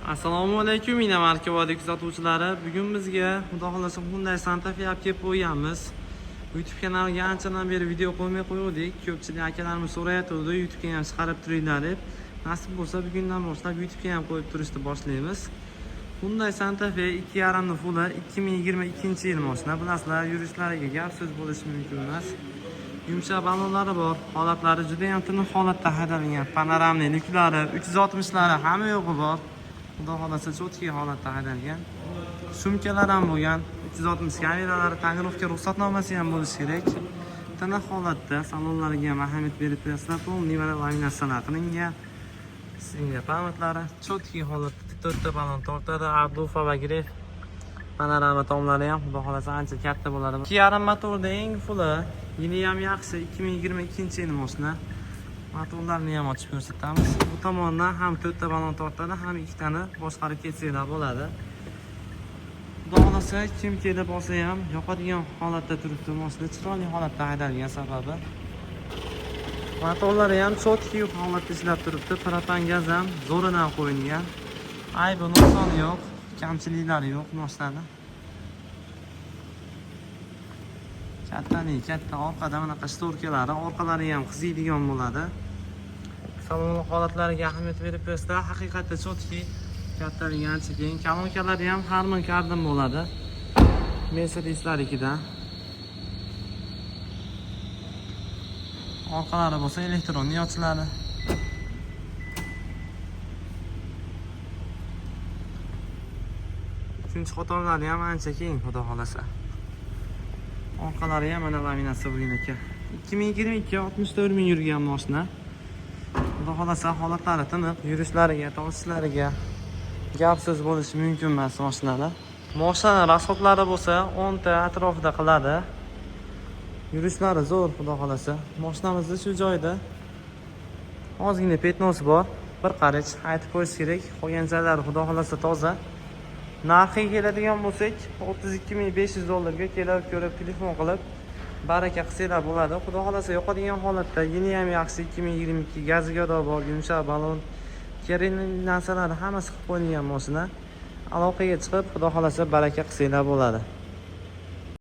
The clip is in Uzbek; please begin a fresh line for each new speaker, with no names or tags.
Assalomu alaykum, mina markavodi kuzatuvchilari. Bugun bizga xudo xolasa Hyundai Santa Fe olib kelib qo'yganmiz. YouTube kanaliga anchadan beri video qo'ymay qo'ydik. Ko'pchilik akalarimiz so'rayotdi, YouTube'ga ham chiqarib turinglar deb. Nasib bo'lsa, bugundan boshlab YouTube'ga ham qo'yib turishni boshlaymiz. Hyundai Santa Fe 2.5 full 2022-yil mashina. Bilasizlar, yurishlariga gap so'z bo'lishi mumkin emas. Yumshoq balonlari bor, holatlari juda ham tiniq holatda haydalgan. Panoramli lyuklari, 360lari hamma yo'g'i bor. Xudo xolasa cho'tki holatda haydalgan. Sumkalar ham bo'lgan. 360 kameralari, tonirovka ruxsatnomasi ham bo'lishi kerak. Tiniq holatda salonlariga ham ahamiyat berib qo'yasizlar. Polniy mana laminatsiyalar qilingan. Singa pamatlari cho'tki holatda to'rtta balon tortadi. Abdufa va gref panorama tomlari ham xudo xolasa ancha katta bo'ladi. 2.5 motorda eng fulli, yili ham yaxshi 2022-yil mashina. Motorlarni ham ochib ko'rsatamiz. Bu tomondan ham 4 ta balon tortadi, ham 2 tani boshqarib ketsanglar bo'ladi. Xudo xolasa kim kelib olsa ham yoqadigan holatda turibdi. Mashina chiroyli holatda haydalgan sababi. Motorlari ham cho'tki holatda ishlab turibdi. Propan gaz ham zo'ridan qo'yilgan. Aybi nuqsoni yo'q, kamchiliklari yo'q mashinada. Katta orqada mana shtorkalari, orqalari ham qiziydigan bo'ladi. Salon holatlariga ahamiyat berib qo'yasizlar. Haqiqatda cho'tki, kattaligi ancha keng. Kolonkalari ham Harman Kardon bo'ladi. Mercedes'larikidan. Orqalari bo'lsa elektron yochiladi. Uchinchi qatorlari ham ancha keng, xudo xolasa. Orqalari ham mana laminatsiya bo'lgan ekan. 2022 64 ming yurgan mashina. Xudo xolasa holatlari tiniq, yurishlariga, tortishlariga gap so'z bo'lishi mumkin emas mashinalar. Mashina rasxodlari bo'lsa 10 ta atrofida qiladi. Yurishlari zo'r, xudo xolasa. Mashinamizda shu joyda ozgina petnosi bor. Bir qarich aytib qo'yish kerak. Qolgan joylari xudo xolasa toza. Narxiga keladigan bo'lsak, 32.500 dollarga kelib ko'rib, telefon qilib baraka qilsanglar bo'ladi. Xudo xolasa yoqadigan holatda, yili ham yaxshi 2022 gaziga bor, yumshoq balon, kerakli narsalar hammasi qilib qo'yilgan mashina. Aloqaga chiqib, xudo xolasa baraka qilsanglar bo'ladi.